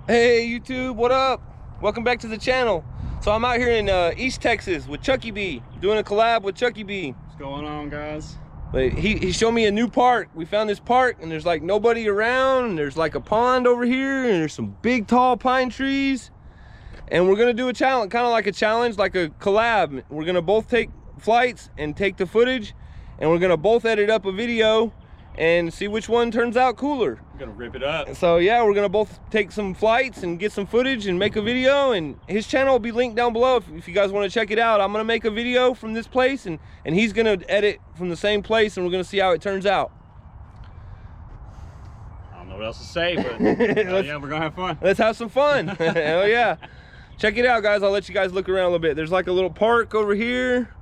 Hey YouTube, what up? Welcome back to the channel. So I'm out here in East Texas with ChuckieBee, doing a collab with ChuckieBee. What's going on, guys? But he showed me a new park. We found this park and there's like nobody around, and there's like a pond over here, and there's some big tall pine trees. And we're gonna do a challenge, kind of like a challenge, like a collab. We're gonna both take flights and take the footage, and we're gonna both edit up a video and see which one turns out cooler. We're gonna rip it up. So yeah, we're gonna both take some flights and get some footage and make a video, and his channel will be linked down below if you guys want to check it out. I'm gonna make a video from this place, and he's gonna edit from the same place, and we're gonna see how it turns out. I don't know what else to say, but yeah, we're gonna have fun. Let's have some fun. Hell yeah. Check it out, guys. I'll let you guys look around a little bit. There's like a little park over here.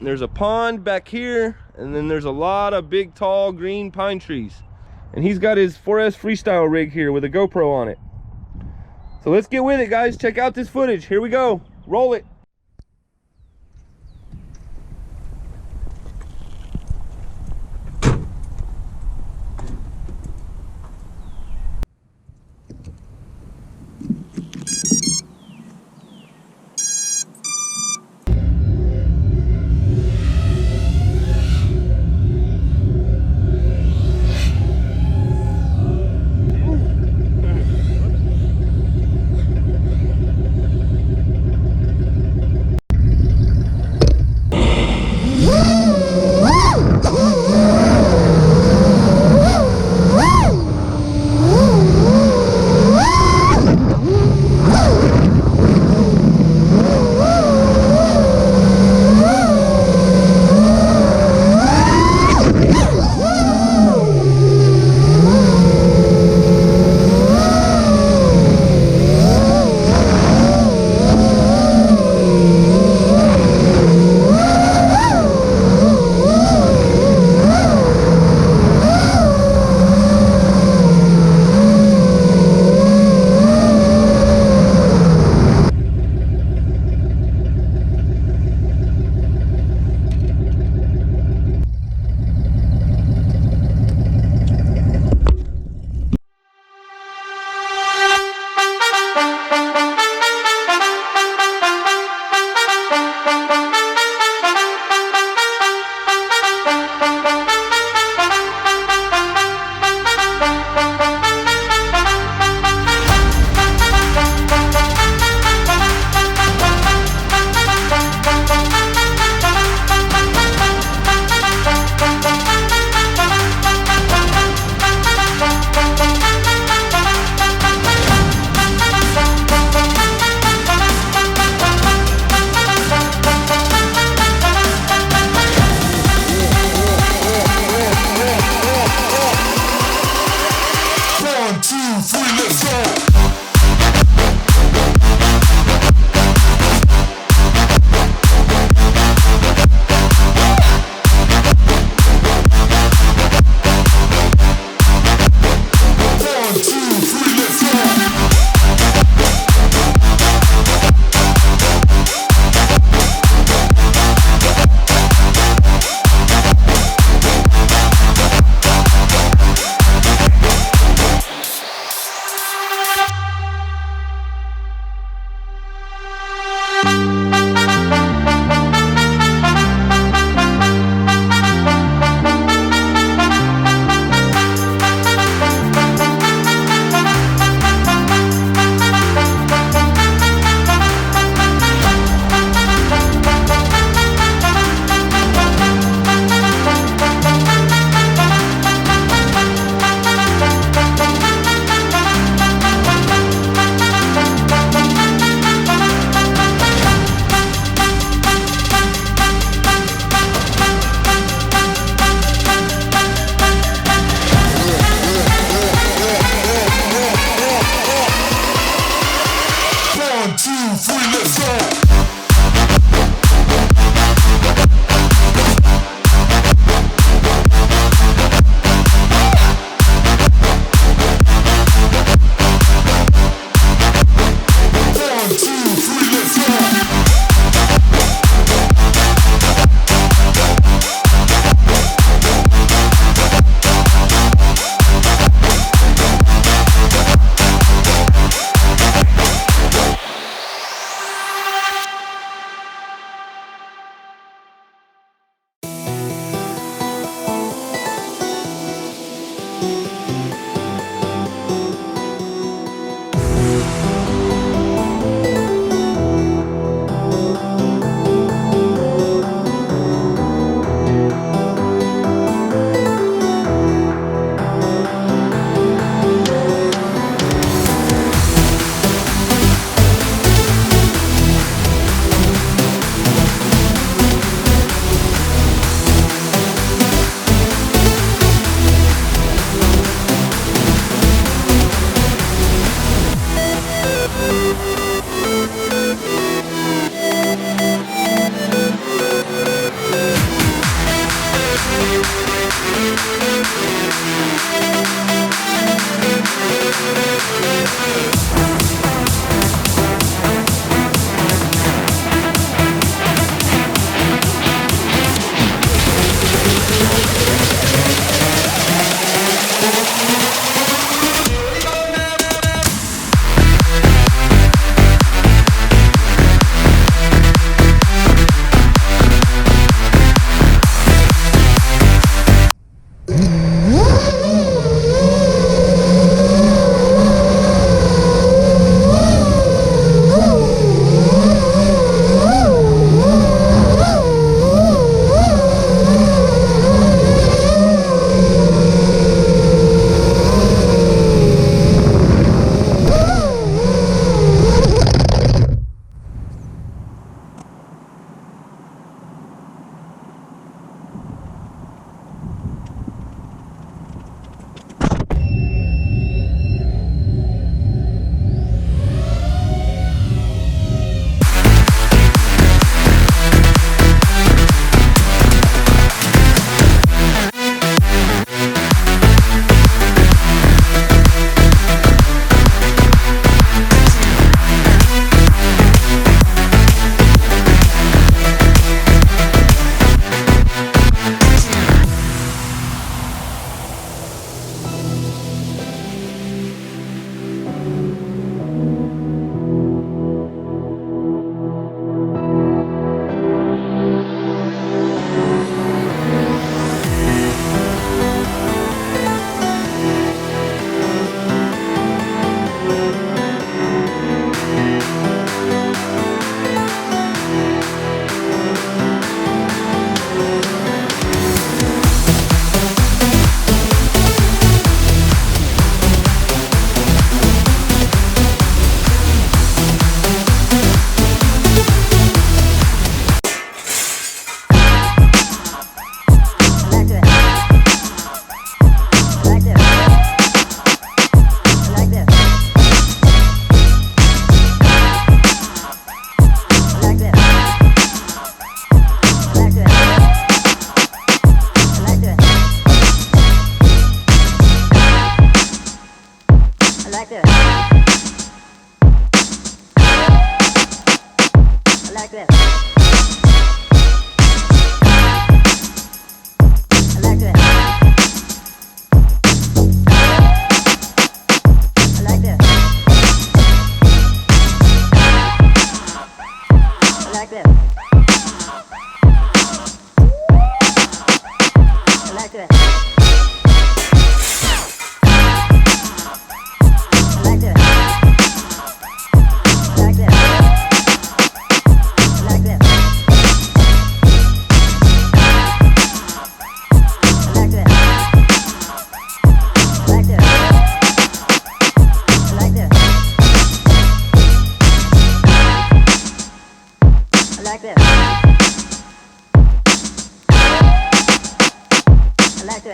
There's a pond back here, and then there's a lot of big tall green pine trees. And he's got his 4S freestyle rig here with a GoPro on it. So let's get with it, guys. Check out this footage. Here we go. Roll it. like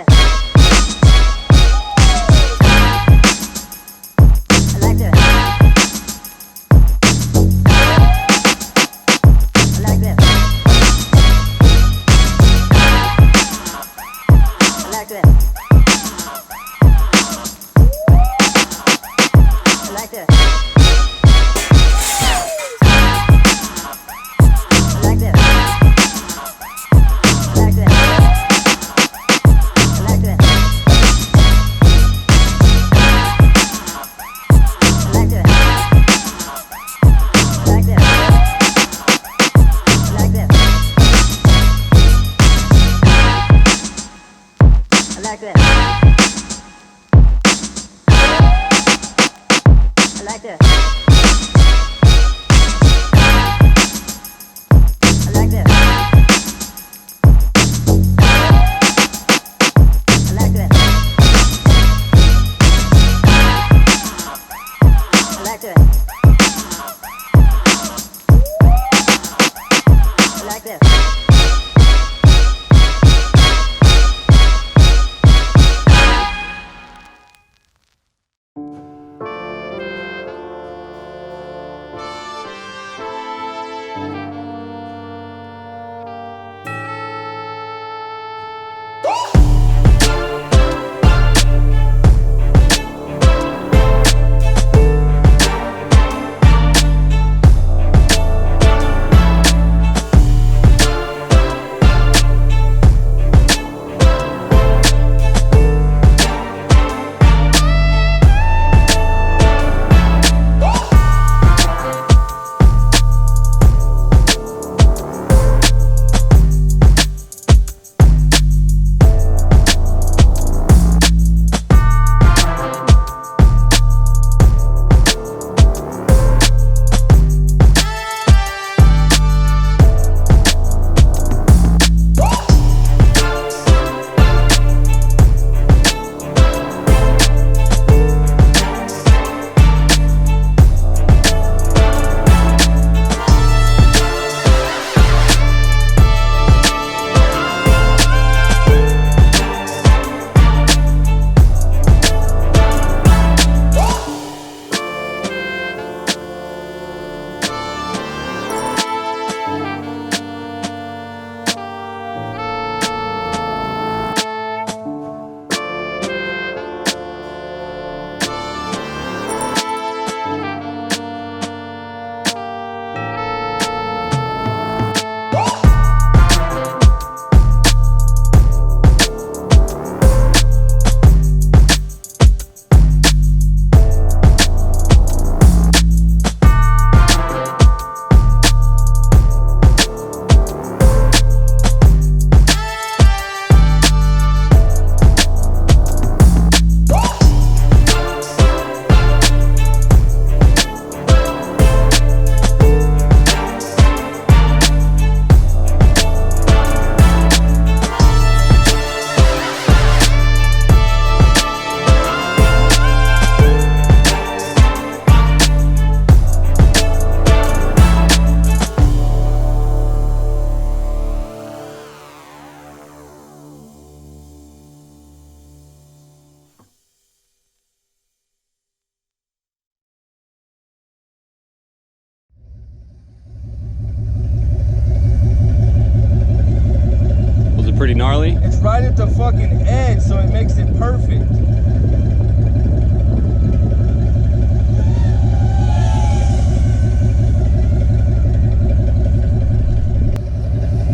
pretty gnarly. It's right at the fucking edge, so it makes it perfect.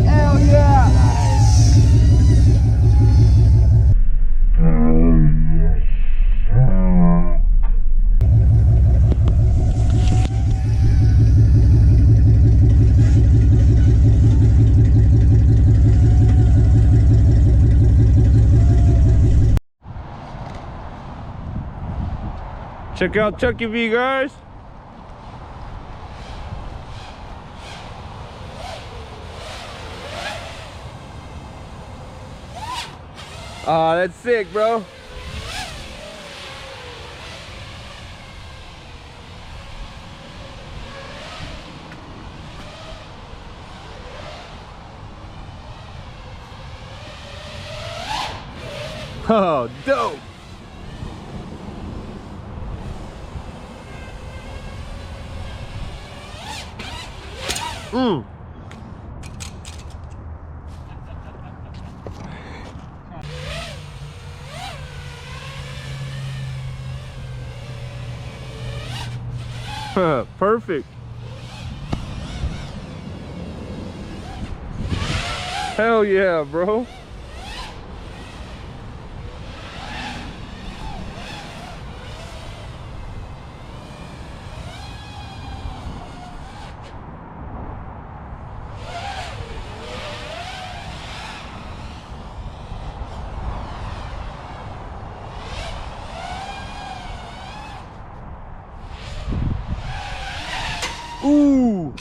Hell yeah! Check out ChuckieBee, guys. Ah, that's sick, bro. Oh, dope. Perfect. Hell yeah, bro. Ooh.